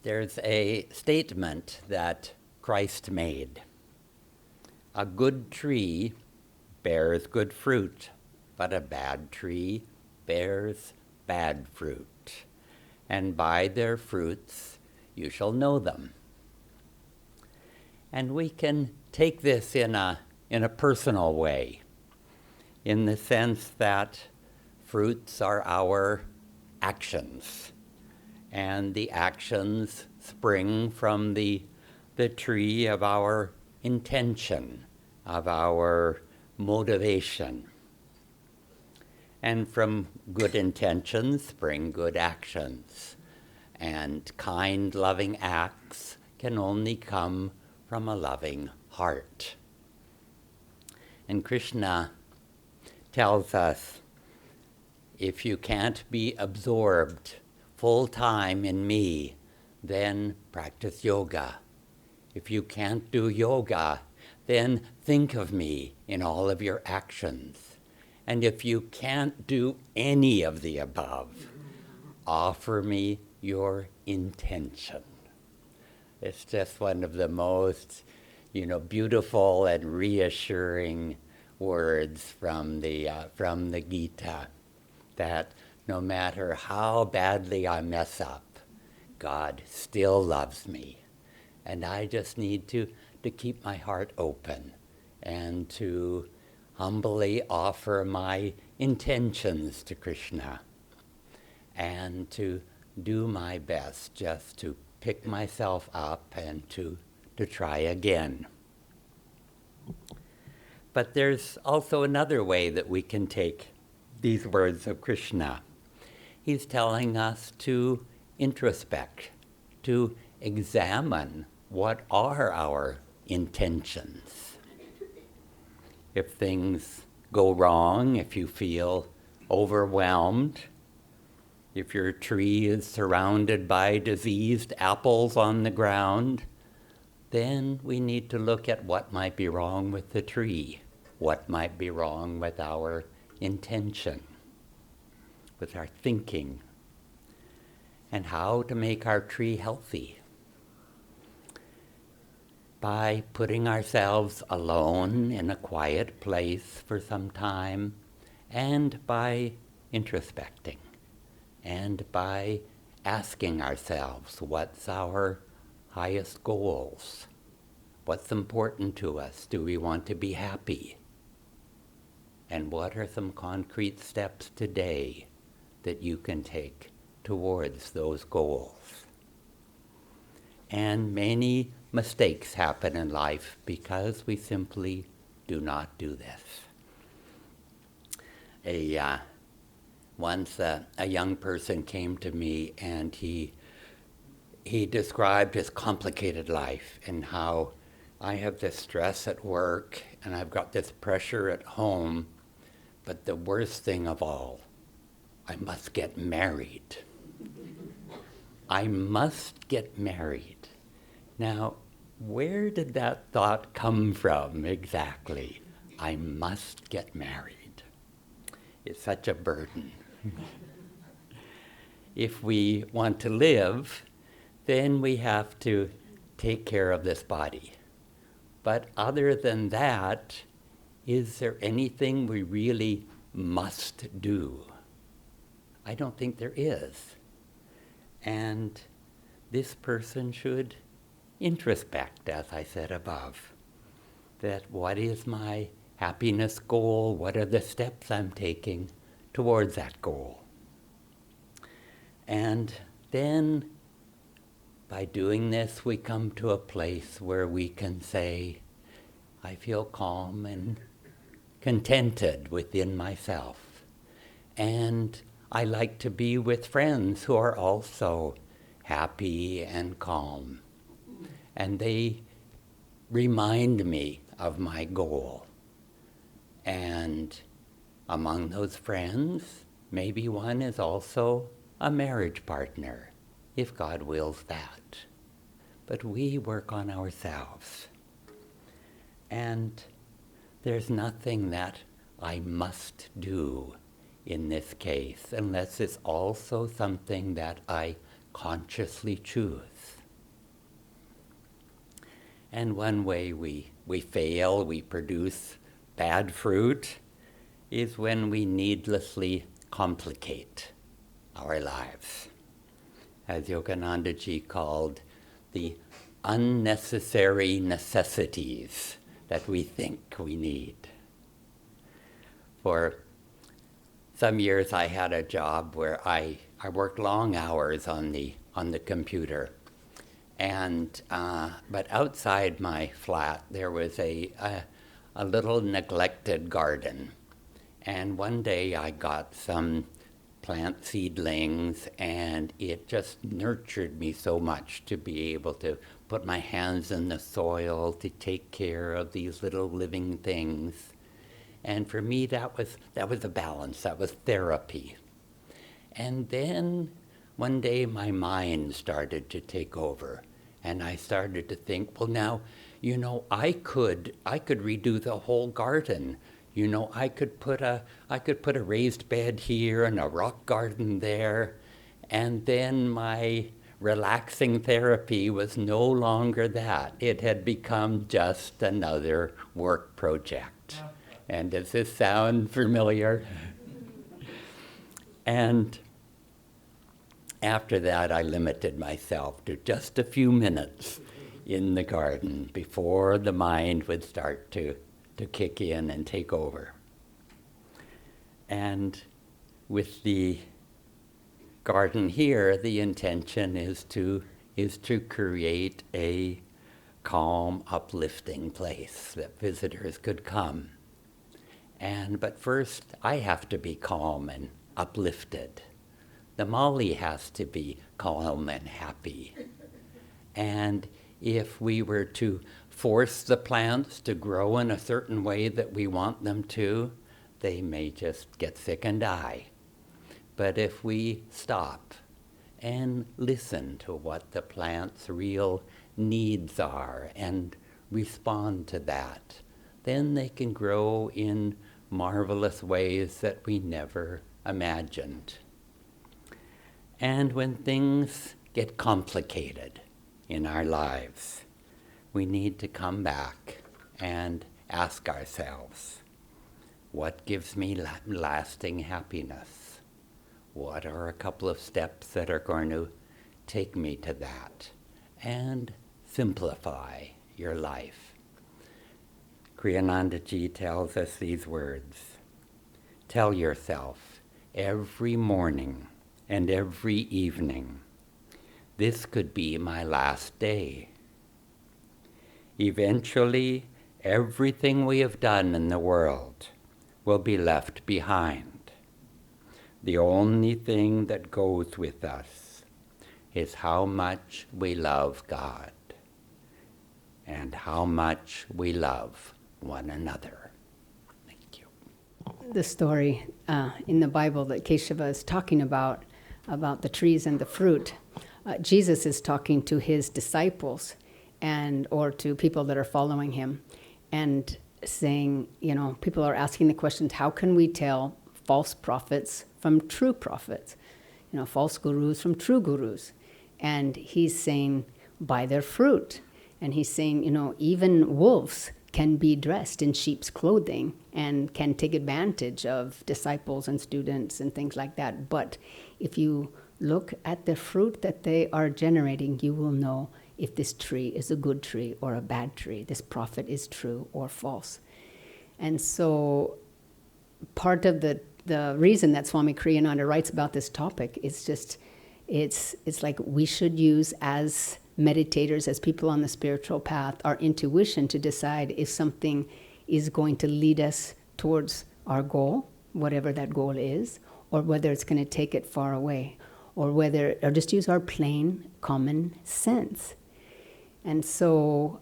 There's a statement that Christ made. A good tree bears good fruit, but a bad tree bears bad fruit. And by their fruits you shall know them. And we can take this in a personal way, in the sense that fruits are our actions. And the actions spring from the tree of our intention, of our motivation. And from good intentions spring good actions. And kind, loving acts can only come from a loving heart. And Krishna tells us, if you can't be absorbed full time in me, then practice yoga. If you can't do yoga, then think of me in all of your actions. And if you can't do any of the above, offer me your intention. It's just one of the most, beautiful and reassuring words from the Gita, that no matter how badly I mess up, God still loves me. And I just need to keep my heart open and to humbly offer my intentions to Krishna and to do my best just to pick myself up and to try again. But there's also another way that we can take these words of Krishna. He's telling us to introspect, to examine what are our intentions. If things go wrong, if you feel overwhelmed, if your tree is surrounded by diseased apples on the ground, then we need to look at what might be wrong with the tree, what might be wrong with our intention, with our thinking, and how to make our tree healthy. By putting ourselves alone in a quiet place for some time, and by introspecting, and by asking ourselves what's our highest goals, what's important to us, do we want to be happy, and what are some concrete steps today that you can take towards those goals. And many mistakes happen in life because we simply do not do this. Once a young person came to me and he described his complicated life and how I have this stress at work and I've got this pressure at home, but the worst thing of all, I must get married. I must get married. Now, where did that thought come from exactly? I must get married. It's such a burden. If we want to live, then we have to take care of this body. But other than that, is there anything we really must do? I don't think there is. And this person should introspect, as I said above, that what is my happiness goal? What are the steps I'm taking towards that goal? And then by doing this, we come to a place where we can say, I feel calm and contented within myself. And I like to be with friends who are also happy and calm. And they remind me of my goal. And among those friends, maybe one is also a marriage partner, if God wills that. But we work on ourselves. And there's nothing that I must do in this case, unless it's also something that I consciously choose. And one way we fail, we produce bad fruit, is when we needlessly complicate our lives. As Yogananda ji called the unnecessary necessities that we think we need. For some years I had a job where I worked long hours on the computer. And but outside my flat there was a little neglected garden. And one day I got some plant seedlings, and it just nurtured me so much to be able to put my hands in the soil, to take care of these little living things. And for me that was a balance, that was therapy. And then one day my mind started to take over, and I started to think, well now, I could redo the whole garden. I could put a raised bed here and a rock garden there, and then my relaxing therapy was no longer that. It had become just another work project. And does this sound familiar? And after that, I limited myself to just a few minutes in the garden before the mind would start to kick in and take over. And with the garden here, the intention is to create a calm, uplifting place that visitors could come. But first, I have to be calm and uplifted. The Mali has to be calm and happy. And if we were to force the plants to grow in a certain way that we want them to, they may just get sick and die. But if we stop and listen to what the plant's real needs are and respond to that, then they can grow in marvelous ways that we never imagined. And when things get complicated in our lives, we need to come back and ask ourselves, what gives me lasting happiness? What are a couple of steps that are going to take me to that? And simplify your life. Kriyananda ji tells us these words. Tell yourself every morning and every evening, this could be my last day. Eventually, everything we have done in the world will be left behind. The only thing that goes with us is how much we love God and how much we love one another. Thank you. The story in the Bible that Keshava is talking about the trees and the fruit, Jesus is talking to his disciples or to people that are following him, and saying, people are asking the questions, how can we tell false prophets from true prophets? False gurus from true gurus. And he's saying, by their fruit. And he's saying, even wolves can be dressed in sheep's clothing and can take advantage of disciples and students and things like that. But if you look at the fruit that they are generating, you will know if this tree is a good tree or a bad tree, this prophet is true or false. And so part of the reason that Swami Kriyananda writes about this topic is just, it's like we should use as meditators, as people on the spiritual path, our intuition to decide if something is going to lead us towards our goal, whatever that goal is, or whether it's going to take it far away, or just use our plain common sense. And so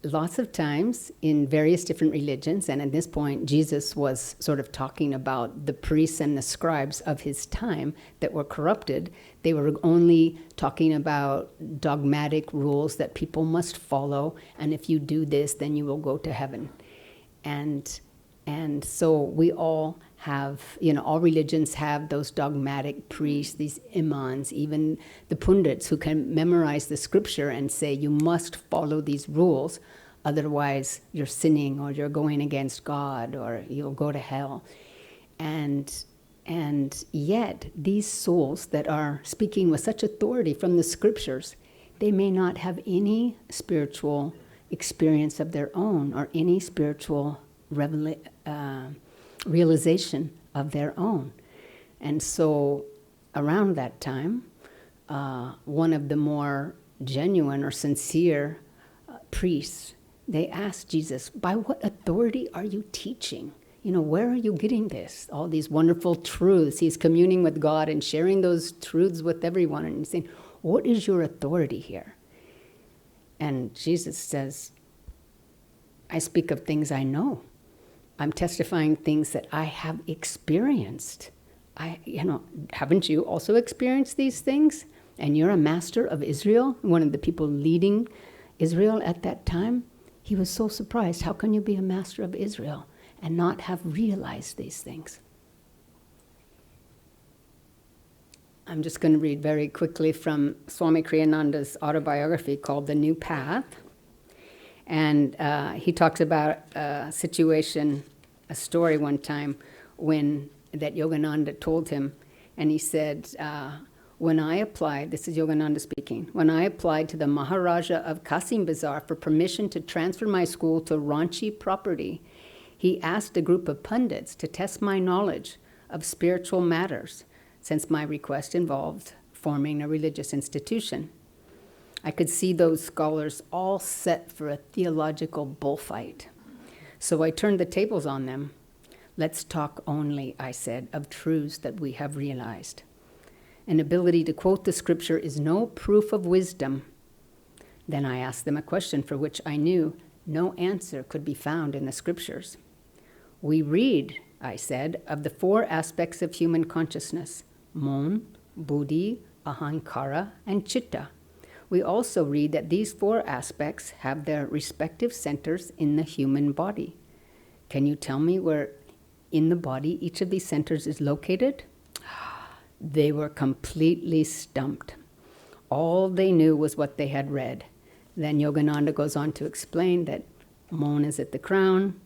lots of times in various different religions, and at this point Jesus was sort of talking about the priests and the scribes of his time that were corrupted. They were only talking about dogmatic rules that people must follow, and if you do this, then you will go to heaven. And And so we all have, all religions have those dogmatic priests, these imams, even the pundits who can memorize the scripture and say, you must follow these rules, otherwise you're sinning or you're going against God or you'll go to hell. And yet these souls that are speaking with such authority from the scriptures, they may not have any spiritual experience of their own or any spiritual realization of their own. And so around that time, one of the more genuine or sincere priests, they asked Jesus, by what authority are you teaching? Where are you getting this? All these wonderful truths. He's communing with God and sharing those truths with everyone. And he's saying, what is your authority here? And Jesus says, I speak of things I know. I'm testifying things that I have experienced. Haven't you also experienced these things? And you're a master of Israel, one of the people leading Israel at that time. He was so surprised. How can you be a master of Israel and not have realized these things? I'm just going to read very quickly from Swami Kriyananda's autobiography called The New Path. And he talks about a situation, a story one time that Yogananda told him. And he said, when I applied, this is Yogananda speaking, when I applied to the Maharaja of Kasim Bazar for permission to transfer my school to Ranchi property, he asked a group of pundits to test my knowledge of spiritual matters, since my request involved forming a religious institution. I could see those scholars all set for a theological bullfight. So I turned the tables on them. Let's talk only, I said, of truths that we have realized. An ability to quote the scripture is no proof of wisdom. Then I asked them a question for which I knew no answer could be found in the scriptures. We read, I said, of the 4 aspects of human consciousness: Mon, Buddhi, Ahankara, and Chitta. We also read that these 4 aspects have their respective centers in the human body. Can you tell me where in the body each of these centers is located? They were completely stumped. All they knew was what they had read. Then Yogananda goes on to explain that Mon is at the crown,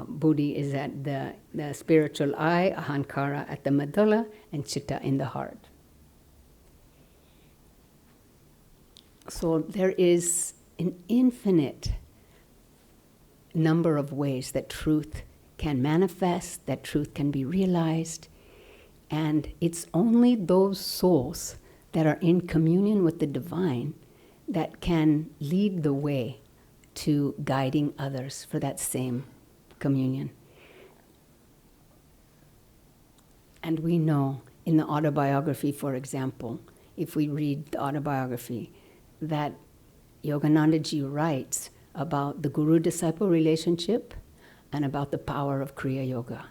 Buddhi is at the spiritual eye, Ahankara at the medulla, and Chitta in the heart. So there is an infinite number of ways that truth can manifest, that truth can be realized, and it's only those souls that are in communion with the divine that can lead the way to guiding others for that same communion. And we know in the autobiography, for example, if we read the autobiography, that Yoganandaji writes about the guru-disciple relationship and about the power of Kriya Yoga.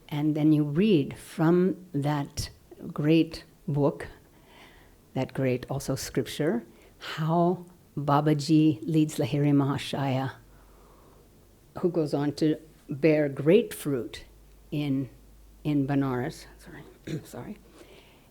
And then you read from that great book, that great also scripture, how Babaji leads Lahiri Mahashaya, who goes on to bear great fruit in Banaras, sorry,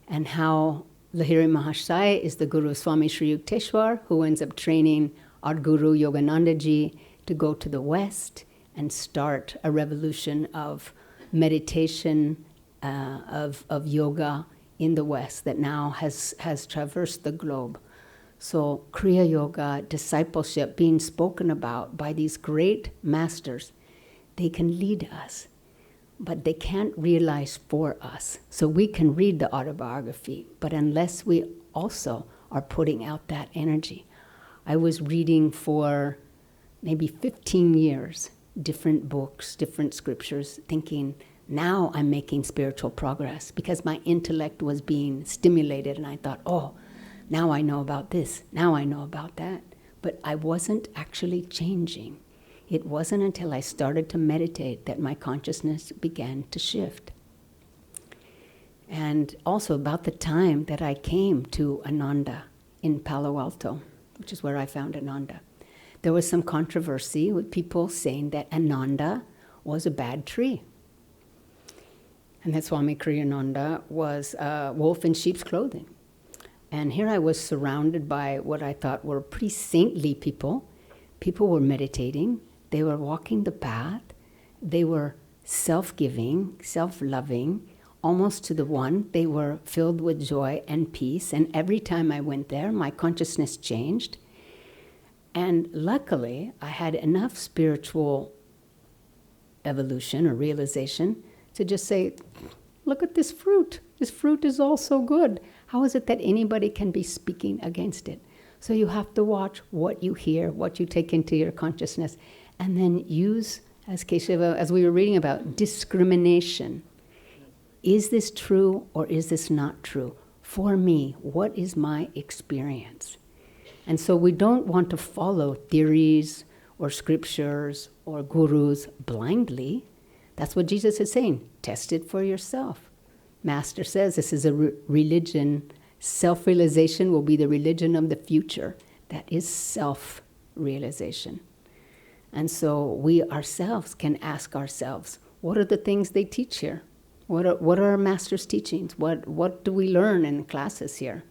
and how Lahiri Mahashaya is the guru of Swami Sri Yukteswar, who ends up training our guru Yoganandaji to go to the West and start a revolution of meditation, of yoga in the West that now has traversed the globe. So Kriya Yoga, discipleship being spoken about by these great masters, they can lead us, but they can't realize for us. So we can read the autobiography, but unless we also are putting out that energy. I was reading for maybe 15 years, different books, different scriptures, thinking, now I'm making spiritual progress, because my intellect was being stimulated, and I thought, oh, now I know about this, now I know about that. But I wasn't actually changing. It wasn't until I started to meditate that my consciousness began to shift. And also about the time that I came to Ananda in Palo Alto, which is where I found Ananda, there was some controversy with people saying that Ananda was a bad tree. And that Swami Kriyananda was a wolf in sheep's clothing. And here I was surrounded by what I thought were pretty saintly people. People were meditating. They were walking the path. They were self-giving, self-loving, almost to the one. They were filled with joy and peace. And every time I went there, my consciousness changed. And luckily, I had enough spiritual evolution or realization to just say, look at this fruit. This fruit is all so good. How is it that anybody can be speaking against it? So you have to watch what you hear, what you take into your consciousness, and then use, as Keshava, as we were reading about, discrimination. Is this true or is this not true? For me, what is my experience? And so we don't want to follow theories or scriptures or gurus blindly. That's what Jesus is saying. Test it for yourself. Master says this is a religion. Self-realization will be the religion of the future. That is self-realization. And so we ourselves can ask ourselves, what are the things they teach here? What are our master's teachings? What do we learn in classes here?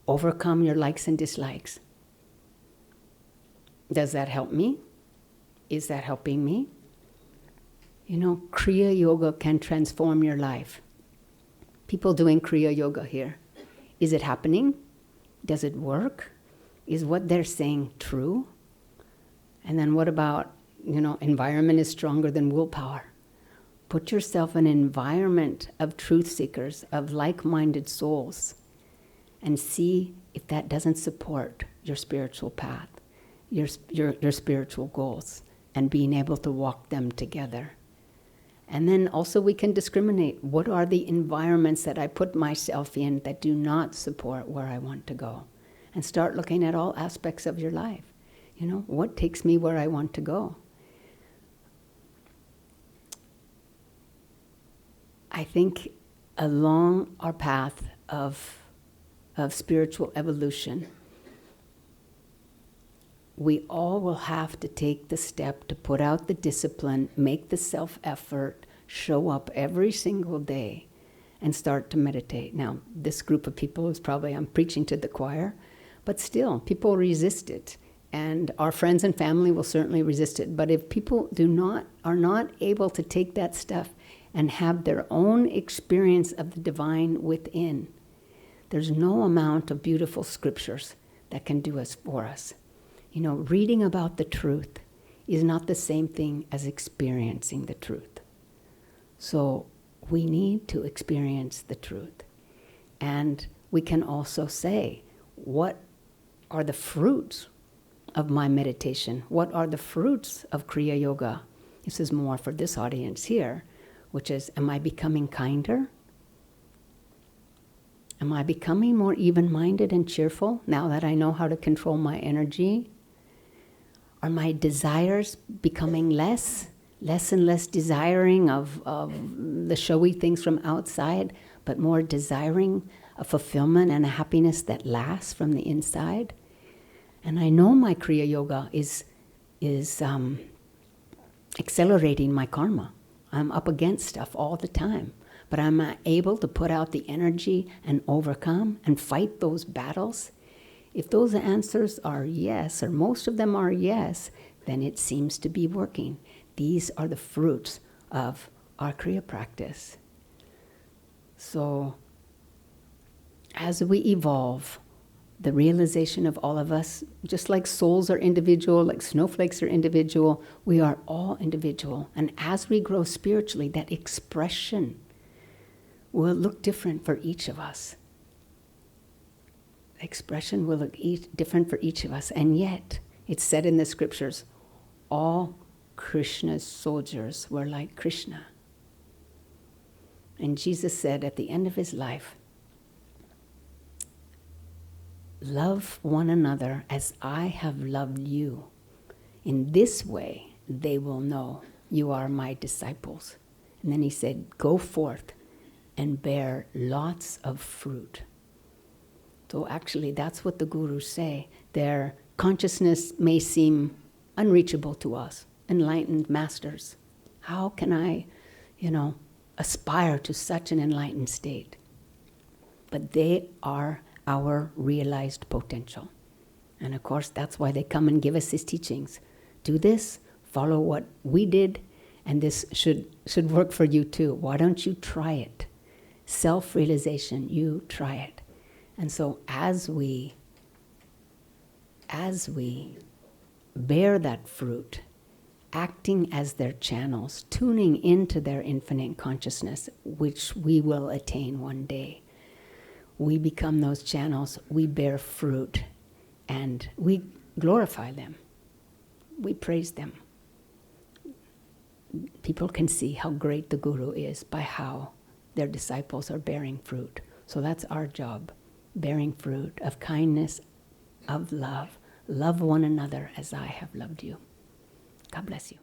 Overcome your likes and dislikes. Does that help me? Is that helping me? Kriya Yoga can transform your life. People doing Kriya Yoga here. Is it happening? Does it work? Is what they're saying true? And then what about, environment is stronger than willpower. Put yourself in an environment of truth seekers, of like-minded souls, and see if that doesn't support your spiritual path, your spiritual goals, and being able to walk them together. And then also we can discriminate. What are the environments that I put myself in that do not support where I want to go? And start looking at all aspects of your life. What takes me where I want to go? I think along our path of spiritual evolution, we all will have to take the step to put out the discipline, make the self-effort, show up every single day, and start to meditate. Now, this group of people is probably, I'm preaching to the choir, but still, people resist it. And our friends and family will certainly resist it. But if people are not able to take that stuff and have their own experience of the divine within, there's no amount of beautiful scriptures that can do us for us. Reading about the truth is not the same thing as experiencing the truth. So we need to experience the truth. And we can also say, what are the fruits of my meditation? What are the fruits of Kriya Yoga? This is more for this audience here, which is, am I becoming kinder? Am I becoming more even-minded and cheerful now that I know how to control my energy? Are my desires becoming less and less desiring of the showy things from outside, but more desiring a fulfillment and a happiness that lasts from the inside? And I know my Kriya Yoga is accelerating my karma. I'm up against stuff all the time, but I'm able to put out the energy and overcome and fight those battles. If those answers are yes, or most of them are yes, then it seems to be working. These are the fruits of our Kriya practice. So, as we evolve, the realization of all of us, just like souls are individual, like snowflakes are individual, we are all individual. And as we grow spiritually, that expression will look different for each of us. Expression will look different for each of us. And yet, it's said in the scriptures, all Krishna's soldiers were like Krishna. And Jesus said at the end of his life, love one another as I have loved you. In this way, they will know you are my disciples. And then he said, go forth and bear lots of fruit. So actually, that's what the gurus say. Their consciousness may seem unreachable to us. enlightened masters. How can I, aspire to such an enlightened state? But they are our realized potential. And of course, that's why they come and give us these teachings. Do this, follow what we did, and this should work for you too. Why don't you try it? Self-realization, you try it. And so as we bear that fruit, acting as their channels, tuning into their infinite consciousness, which we will attain one day, we become those channels, we bear fruit, and we glorify them. We praise them. People can see how great the Guru is by how their disciples are bearing fruit. So that's our job, bearing fruit of kindness, of love. Love one another as I have loved you. God bless you.